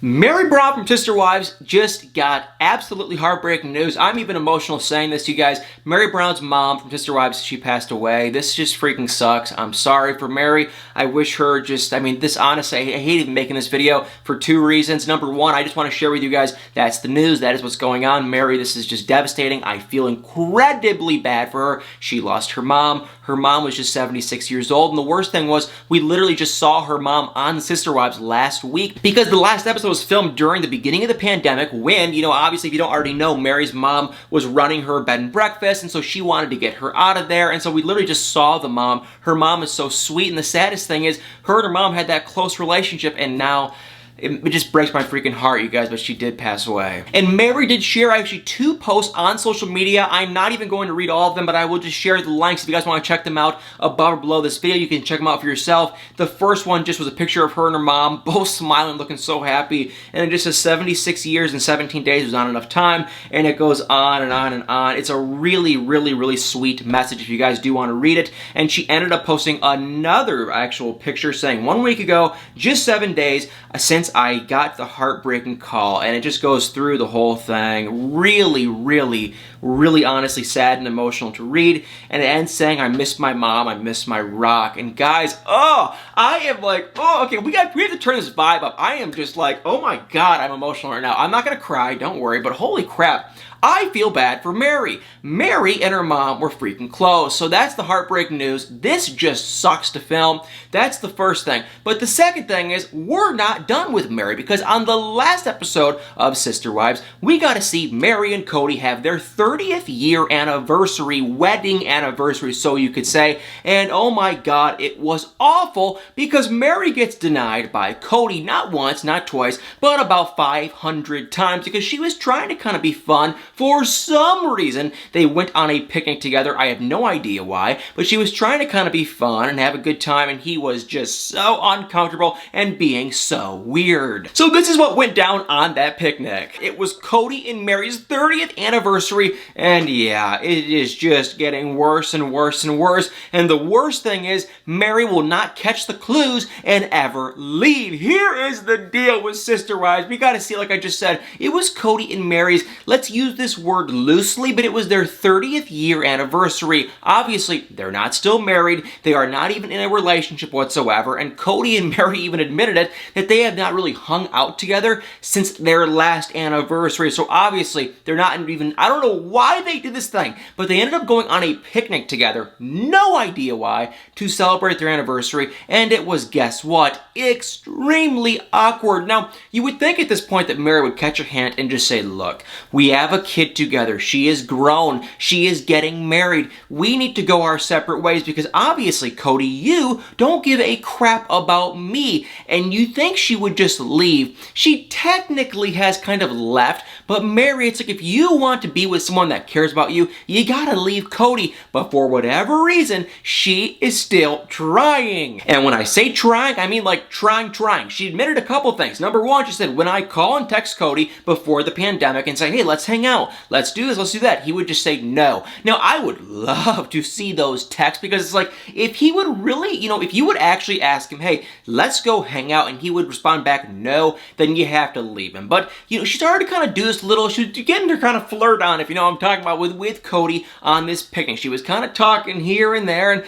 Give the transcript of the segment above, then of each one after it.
Meri Braun from Sister Wives just got absolutely heartbreaking news. I'm even emotional saying this to you guys. Meri Braun's mom from Sister Wives, she passed away. This just freaking sucks. I'm sorry for Meri. I wish her this honestly, I hate even making this video for two reasons. Number one, I just want to share with you guys, that's the news. That is what's going on. Meri, this is just devastating. I feel incredibly bad for her. She lost her mom. Her mom was just 76 years old. And the worst thing was, we literally just saw her mom on Sister Wives last week because the last episode was filmed during the beginning of the pandemic when, obviously if you don't already know, Meri's mom was running her bed and breakfast, and so she wanted to get her out of there, and so we literally just saw the mom. Her mom is so sweet, and the saddest thing is her and her mom had that close relationship, and now it just breaks my freaking heart, you guys, but she did pass away. And Meri did share actually two posts on social media. I'm not even going to read all of them, but I will just share the links if you guys want to check them out above or below this video. You can check them out for yourself. The first one just was a picture of her and her mom, both smiling, looking so happy, and it just says 76 years and 17 days was not enough time, and it goes on and on and on. It's a really, really, really sweet message if you guys do want to read it. And she ended up posting another actual picture saying, 1 week ago, just 7 days since I got the heartbreaking call, and it just goes through the whole thing. Really, really, really honestly sad and emotional to read, and it ends saying, I miss my mom, I miss my rock. And guys, I am like, okay, we have to turn this vibe up. I am just like, oh my god, I'm emotional right now. I'm not gonna cry, don't worry, but holy crap, I feel bad for Meri. Meri and her mom were freaking close. So that's the heartbreaking news. This just sucks to film. That's the first thing. But the second thing is, we're not done with Meri, because on the last episode of Sister Wives, we got to see Meri and Cody have their 30th year anniversary, wedding anniversary, so you could say. And oh my god, it was awful, because Meri gets denied by Cody not once, not twice, but about 500 times, because she was trying to kind of be fun. For some reason, they went on a picnic together. I have no idea why, but she was trying to kind of be fun and have a good time, and he was just so uncomfortable and being so weird. So this is what went down on that picnic. It was Cody and Meri's 30th anniversary, and yeah, it is just getting worse and worse and worse. And the worst thing is, Meri will not catch the clues and ever leave. Here is the deal with Sister Wives. We gotta see, like I just said, it was Cody and Meri's, let's use this word loosely, but it was their 30th year anniversary. Obviously, they're not still married. They are not even in a relationship whatsoever, and Cody and Meri even admitted it, that they have not really hung out together since their last anniversary. So obviously, they're not even, I don't know why they did this thing, but they ended up going on a picnic together, no idea why, to celebrate their anniversary, and it was, guess what, extremely awkward. Now, you would think at this point that Meri would catch a hint and just say, look, we have a kid together. She is grown. She is getting married. We need to go our separate ways, because obviously, Cody, you don't give a crap about me. And you think she would just leave. She technically has kind of left, but Meri, it's like, if you want to be with someone that cares about you, you gotta leave Cody. But for whatever reason, she is still trying. And when I say trying, I mean like trying. She admitted a couple things. Number one, she said, when I call and text Cody before the pandemic and say, hey, let's hang out, let's do this, let's do that, he would just say no. Now, I would love to see those texts, because it's like, if he would really, if you would actually ask him, hey, let's go hang out, and he would respond back no, then you have to leave him. But, she started to kind of do this little, she was getting her kind of flirt on, if you know what I'm talking about, with Cody on this picnic. She was kind of talking here and there, and,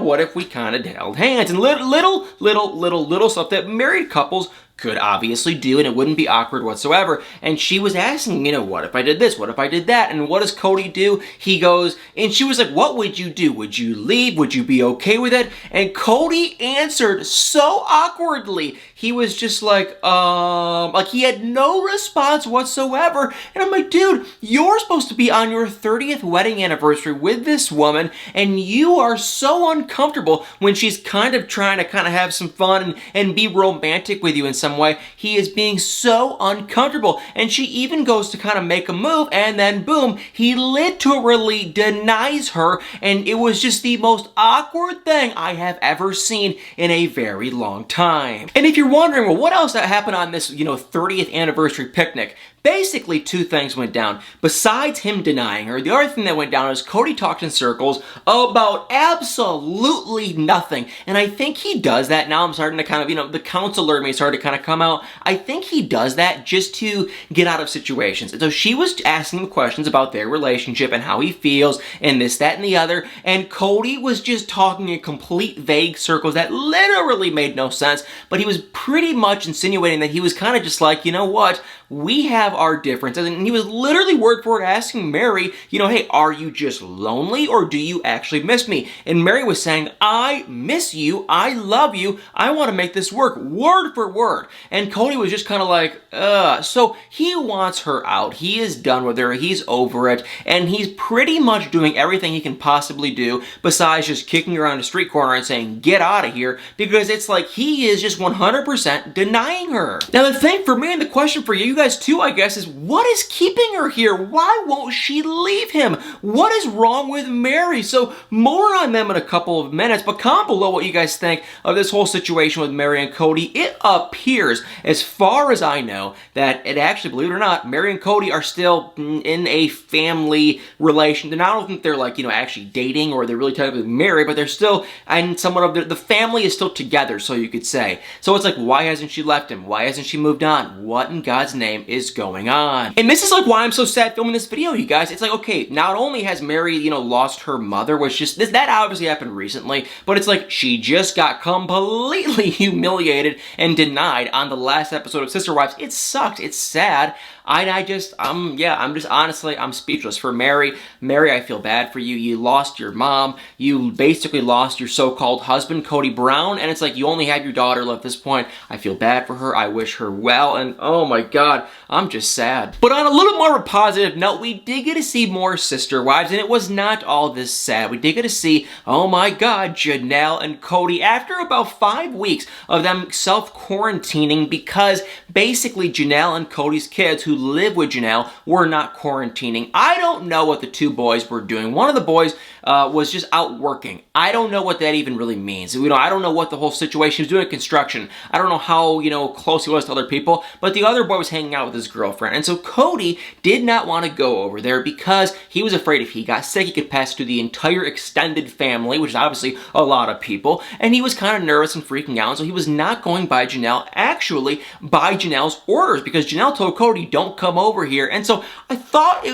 what if we kind of held hands, and little stuff that married couples could obviously do, and it wouldn't be awkward whatsoever. And she was asking, what if I did this? What if I did that? And what does Cody do? He goes, and she was like, what would you do? Would you leave? Would you be okay with it? And Cody answered so awkwardly. He was just like he had no response whatsoever. And I'm like, dude, you're supposed to be on your 30th wedding anniversary with this woman, and you are so uncomfortable when she's kind of trying to have some fun and be romantic with you in some way. He is being so uncomfortable, and she even goes to kind of make a move, and then boom, he literally denies her, and it was just the most awkward thing I have ever seen in a very long time. And if you you're wondering, well, what else that happened on this, 30th anniversary picnic? Basically, two things went down. Besides him denying her, the other thing that went down is Cody talked in circles about absolutely nothing. And I think he does that now. I'm starting to kind of, the counselor in me started to kind of come out. I think he does that just to get out of situations. And so she was asking him questions about their relationship and how he feels and this, that, and the other. And Cody was just talking in complete vague circles that literally made no sense. But he was pretty much insinuating that he was kind of just like, you know what? We have our differences, and he was literally word for word asking Mary, hey, are you just lonely or do you actually miss me? And Mary was saying, I miss you, I love you, I want to make this work, word for word. And Cody was just kind of like, so he wants her out. He is done with her, he's over it, and he's pretty much doing everything he can possibly do besides just kicking her around the street corner and saying, get out of here, because it's like he is just 100% denying her. Now the thing for me and the question for you guys too, I guess, is what is keeping her here? Why won't she leave him? What is wrong with Mary? So more on them in a couple of minutes, but comment below what you guys think of this whole situation with Mary and Cody. It appears, as far as I know, that it actually, believe it or not, Mary and Cody are still in a family relation. I don't think they're like, actually dating or they're really technically married, but they're still, and somewhat of the family is still together, so you could say. So it's like, why hasn't she left him? Why hasn't she moved on? What in God's name is going on? And this is like why I'm so sad filming this video, you guys. It's like, okay, not only has Mary, lost her mother, which just, that obviously happened recently, but it's like she just got completely humiliated and denied on the last episode of Sister Wives. It sucked. It's sad. I'm just honestly, I'm speechless. For Mary, I feel bad for you. You lost your mom. You basically lost your so-called husband, Cody Brown, and it's like you only have your daughter left at this point. I feel bad for her. I wish her well, and oh my God, I'm just sad. But on a little more of a positive note, we did get to see more Sister Wives, and it was not all this sad. We did get to see, oh my God, Janelle and Cody after about 5 weeks of them self-quarantining because basically Janelle and Cody's kids who live with Janelle were not quarantining. I don't know what the two boys were doing. One of the boys was just out working. I don't know what that even really means. I don't know what the whole situation. He was doing construction. I don't know how, close he was to other people, but the other boy was hanging out with his girlfriend. And so Cody did not want to go over there because he was afraid if he got sick, he could pass it to the entire extended family, which is obviously a lot of people. And he was kind of nervous and freaking out. And so he was not going by Janelle, actually by Janelle's orders, because Janelle told Cody, don't come over here. And so I thought,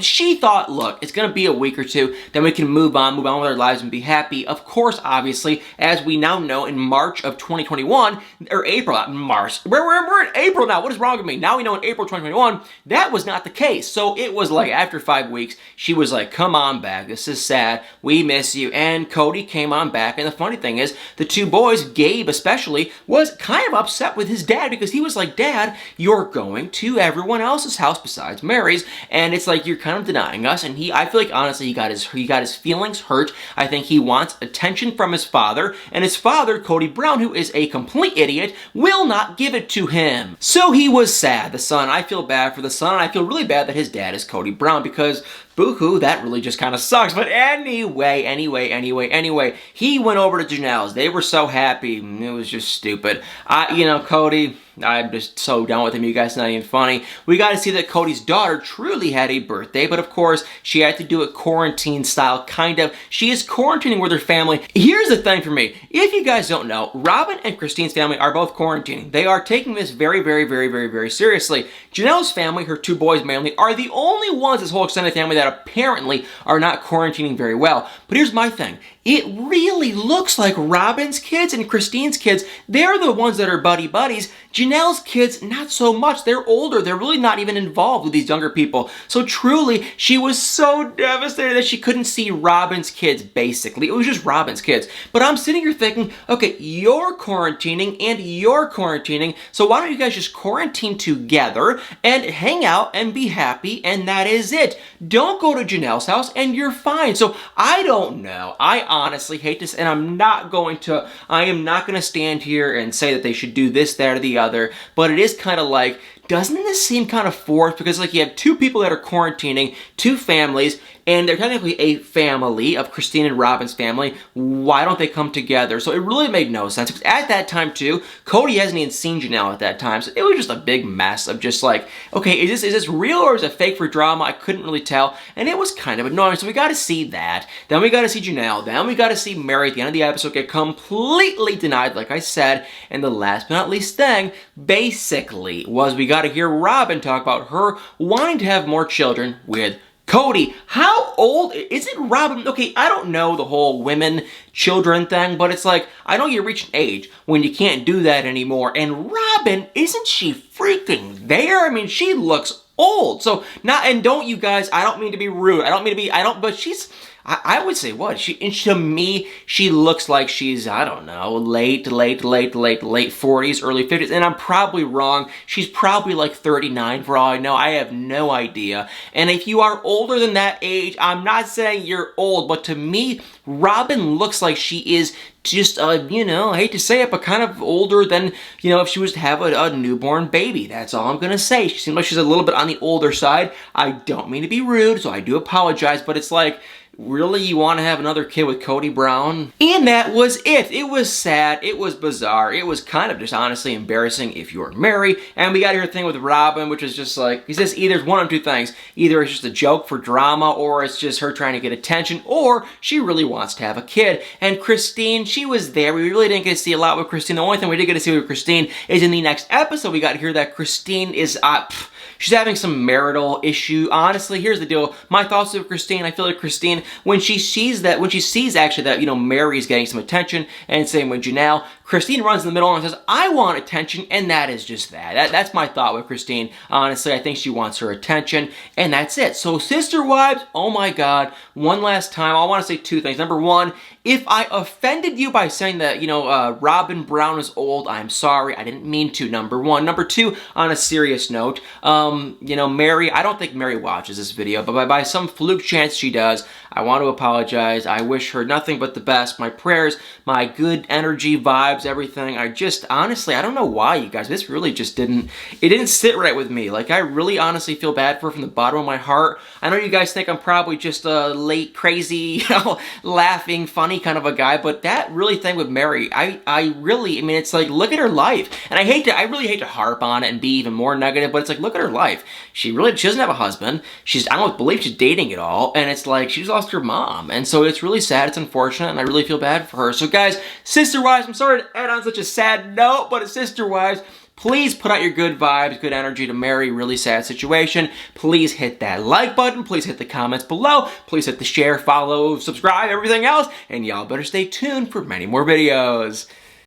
she thought, look, it's going to be a week or two, then we can move on with our lives and be happy. Of course, obviously, as we now know, in March of 2021, or April, not March, we're in April now. What is wrong with me? Now we know in April 2021, that was not the case. So it was like after 5 weeks, she was like, come on back. This is sad. We miss you. And Cody came on back. And the funny thing is, the two boys, Gabe especially, was kind of upset with his dad because he was like, Dad, you're going to everyone else's house besides Mary's, and it's like you're kind of denying us. And I feel like honestly he got his feelings hurt. I think he wants attention from his father, and his father, Cody Brown, who is a complete idiot, will not give it to him. So he was sad. The son, I feel bad for the son, and I feel really bad that his dad is Cody Brown because boo-hoo, that really just kind of sucks. But anyway, he went over to Janelle's. They were so happy. It was just stupid. Cody, I'm just so done with him. You guys, not even funny. We got to see that Cody's daughter truly had a birthday, but of course, she had to do it quarantine style, kind of. She is quarantining with her family. Here's the thing for me. If you guys don't know, Robin and Christine's family are both quarantining. They are taking this very, very, very, very, very seriously. Janelle's family, her two boys mainly, are the only ones, this whole extended family, that apparently are not quarantining very well. But here's my thing. It really looks like Robin's kids and Christine's kids, they're the ones that are buddy-buddies. Janelle's kids, not so much. They're older. They're really not even involved with these younger people. So truly, she was so devastated that she couldn't see Robin's kids, basically. It was just Robin's kids. But I'm sitting here thinking, okay, you're quarantining and you're quarantining, so why don't you guys just quarantine together and hang out and be happy, and that is it. Don't go to Janelle's house and you're fine. So I don't know. I honestly hate this, and I am not going to stand here and say that they should do this, that, or the other, but it is kind of like, doesn't this seem kind of forced? Because like you have two people that are quarantining, two families, and they're technically a family of Christine and Robin's family. Why don't they come together? So it really made no sense. Because at that time too, Cody hasn't even seen Janelle at that time. So it was just a big mess of just like, okay, is this real or is it fake for drama? I couldn't really tell. And it was kind of annoying. So we got to see that. Then we got to see Janelle. Then we got to see Mary at the end of the episode get completely denied, like I said. And the last but not least thing, basically, was we got to hear Robin talk about her wanting to have more children with Cody. How old isn't Robin? Okay, I don't know the whole women, children thing, but it's like, I know you reach an age when you can't do that anymore. And Robin, isn't she freaking there? I mean, she looks old. So, and don't you guys, I don't mean to be rude. But she's, I would say what? To me, she looks like she's, I don't know, late 40s, early 50s. And I'm probably wrong. She's probably like 39 for all I know. I have no idea. And if you are older than that age, I'm not saying you're old, but to me, Robin looks like she is just, I hate to say it, but kind of older than, if she was to have a newborn baby. That's all I'm going to say. She seems like she's a little bit on the older side. I don't mean to be rude, so I do apologize, but it's like, really, you want to have another kid with Cody Brown? And that was it. It was sad. It was bizarre. It was kind of just honestly embarrassing if you're Mary. And we got your thing with Robin, which is just like, he says either one of two things. Either it's just a joke for drama, or it's just her trying to get attention, or she really wants to have a kid. And Christine, she was there. We really didn't get to see a lot with Christine. The only thing we did get to see with Christine is in the next episode. We got to hear that Christine is, she's having some marital issue. Honestly, here's the deal. My thoughts with Christine, I feel like Christine, when she sees actually that, Mary's getting some attention, and same with Janelle, Christine runs in the middle and says, I want attention, and that is just that. That's my thought with Christine. Honestly, I think she wants her attention, and that's it. So, Sister Wives, oh my God, one last time, I want to say two things. Number one, if I offended you by saying that, Robin Brown is old, I'm sorry. I didn't mean to, number one. Number two, on a serious note, Mary, I don't think Mary watches this video, but by some fluke chance she does, I want to apologize. I wish her nothing but the best. My prayers, my good energy, vibes, everything. Honestly, I don't know why, you guys. This really just didn't sit right with me. Like, I really honestly feel bad for her from the bottom of my heart. I know you guys think I'm probably just a late, crazy, laughing, funny kind of a guy, but that really thing with Mary, it's like, look at her life. And I really hate to harp on it and be even more negative, but it's like, look at her life. She doesn't have a husband. I don't believe she's dating at all. And it's like, she's lost her mom. And so it's really sad. It's unfortunate. And I really feel bad for her. So guys, Sister Wives, I'm sorry to end on such a sad note, but it's Sister Wives. Please put out your good vibes, good energy to Mary, really sad situation. Please hit that like button. Please hit the comments below. Please hit the share, follow, subscribe, everything else. And y'all better stay tuned for many more videos.